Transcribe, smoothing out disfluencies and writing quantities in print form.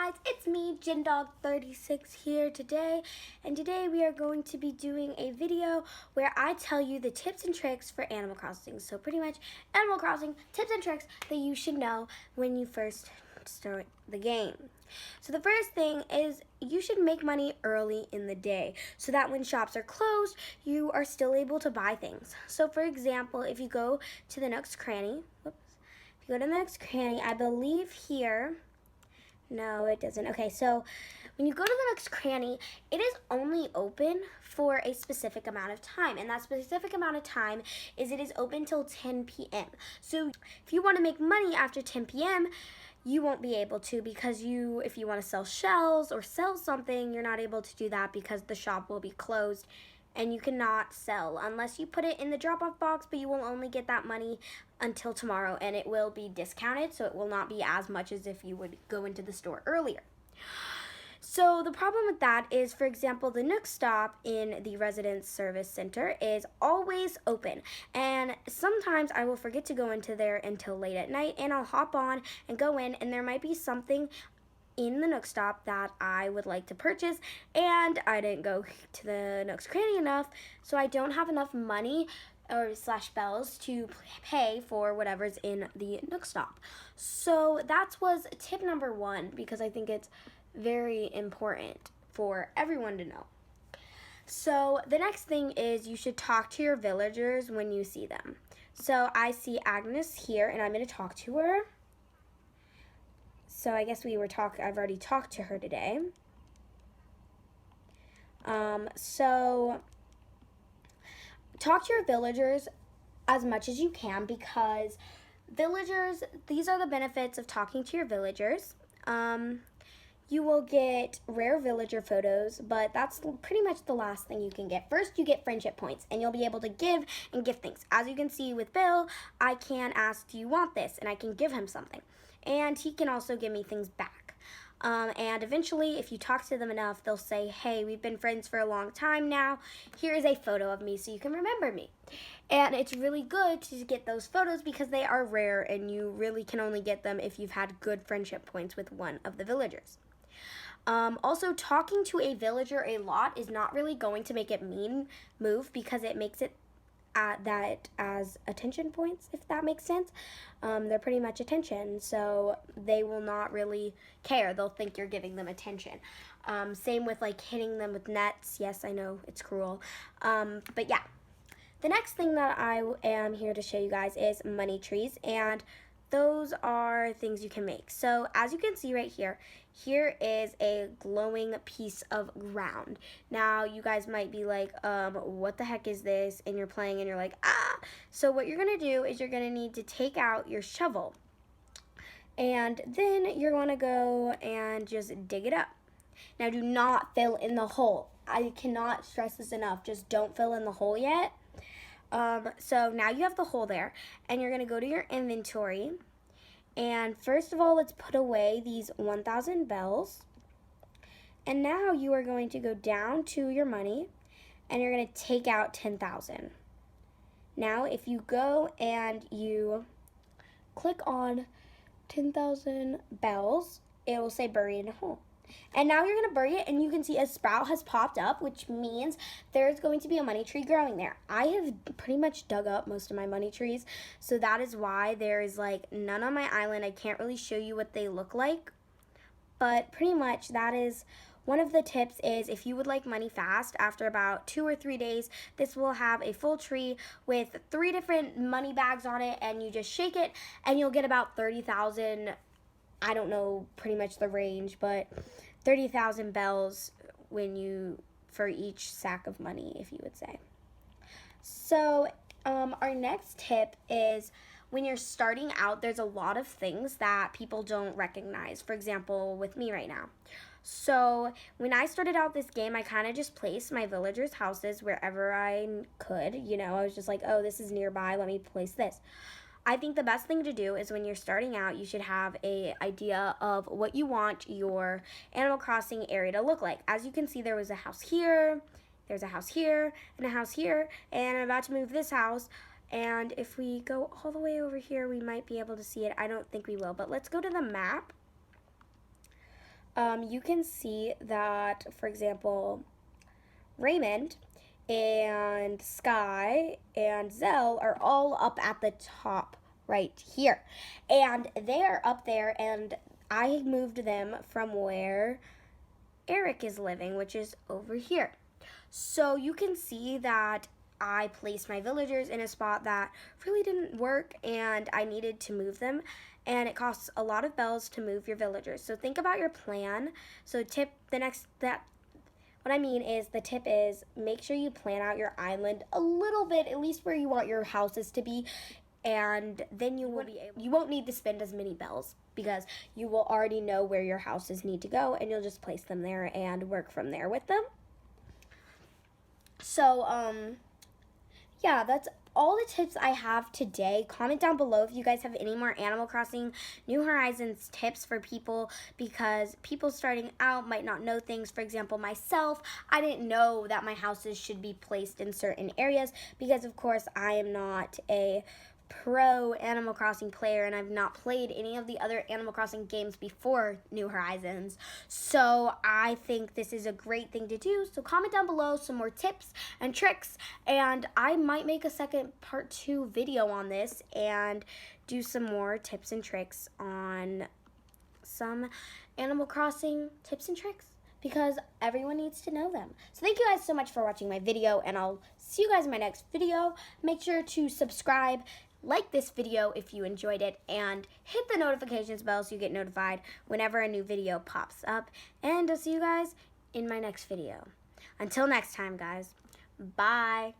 guys, it's me, GinDog36 here today, and today we are going to be doing a video where I tell you the tips and tricks for Animal Crossing. So pretty much Animal Crossing tips and tricks that you should know when you first start the game. So the first thing is you should make money early in the day so that when shops are closed, you are still able to buy things. So for example, if you go to the Nook's Cranny, I believe here, no, it doesn't. Okay, so when you go to the Nook's Cranny, it is only open for a specific amount of time, and that specific amount of time is it is open till 10 p.m. So if you want to make money after 10 p.m., you won't be able to because if you want to sell shells or sell something, you're not able to do that because the shop will be closed and you cannot sell unless you put it in the drop-off box, but you will only get that money until tomorrow and it will be discounted, so it will not be as much as if you would go into the store earlier. So the problem with that is, for example, the Nook stop in the Residence Service Center is always open, and sometimes I will forget to go into there until late at night, and I'll hop on and go in, and there might be something in the Nook stop that I would like to purchase, and I didn't go to the Nook's Cranny enough, so I don't have enough money or /bells to pay for whatever's in the Nook stop. So that was tip number 1, because I think it's very important for everyone to know. So the next thing is you should talk to your villagers when you see them. So I see Agnes here, and I'm going to talk to her. So I guess I've already talked to her today. So talk to your villagers as much as you can, because villagers, these are the benefits of talking to your villagers. You will get rare villager photos, but that's pretty much the last thing you can get. First, you get friendship points, and you'll be able to give and gift things. As you can see with Bill, I can ask, do you want this? And I can give him something. And he can also give me things back. And eventually, if you talk to them enough, they'll say, hey, we've been friends for a long time now. Here is a photo of me so you can remember me. And it's really good to get those photos because they are rare, and you really can only get them if you've had good friendship points with one of the villagers. Also, talking to a villager a lot is not really going to make it move because it makes it that as attention points, if that makes sense. They're pretty much attention, so they will not really care. They'll think you're giving them attention. Same with like hitting them with nets. Yes, I know, it's cruel. But yeah, the next thing that I am here to show you guys is money trees, and those are things you can make. So as you can see right here, here is a glowing piece of ground. Now you guys might be like, what the heck is this? And you're playing and you're like, ah! So what you're gonna do is you're gonna need to take out your shovel, and then you're gonna go and just dig it up. Now do not fill in the hole. I cannot stress this enough, just don't fill in the hole yet. So now you have the hole there, and you're going to go to your inventory, and first of all, let's put away these 1,000 bells, and now you are going to go down to your money, and you're going to take out 10,000. Now, if you go and you click on 10,000 bells, it will say bury in a hole. And now you're going to bury it, and you can see a sprout has popped up, which means there's going to be a money tree growing there. I have pretty much dug up most of my money trees, so that is why there is like none on my island. I can't really show you what they look like, but pretty much that is one of the tips. Is if you would like money fast, after about 2 or 3 days, this will have a full tree with 3 different money bags on it, and you just shake it, and you'll get about 30,000. I don't know pretty much the range, but 30,000 bells for each sack of money, if you would say. So our next tip is when you're starting out, there's a lot of things that people don't recognize. For example, with me right now. So when I started out this game, I kind of just placed my villagers' houses wherever I could. You know, I was just like, oh, this is nearby, let me place this. I think the best thing to do is when you're starting out, you should have an idea of what you want your Animal Crossing area to look like. As you can see, there was a house here, there's a house here, and a house here, and I'm about to move this house. And if we go all the way over here, we might be able to see it. I don't think we will, but let's go to the map. you can see that, for example, Raymond and Sky and Zell are all up at the top right here. And they are up there, and I moved them from where Eric is living, which is over here. So you can see that I placed my villagers in a spot that really didn't work, and I needed to move them, and it costs a lot of bells to move your villagers. So think about your plan. So what I mean is, the tip is, make sure you plan out your island a little bit, at least where you want your houses to be, and then you won't need to spend as many bells, because you will already know where your houses need to go, and you'll just place them there and work from there with them. So, yeah, that's all the tips I have today. Comment down below if you guys have any more Animal Crossing New Horizons tips for people, because people starting out might not know things. For example, myself, I didn't know that my houses should be placed in certain areas, because of course I am not a pro Animal Crossing player, and I've not played any of the other Animal Crossing games before New Horizons. So I think this is a great thing to do. So comment down below some more tips and tricks, and I might make a second part 2 video on this and do some more tips and tricks on some Animal Crossing tips and tricks, because everyone needs to know them. So thank you guys so much for watching my video, and I'll see you guys in my next video. Make sure to subscribe, like this video if you enjoyed it, and hit the notifications bell so you get notified whenever a new video pops up. And I'll see you guys in my next video. Until next time, guys. Bye.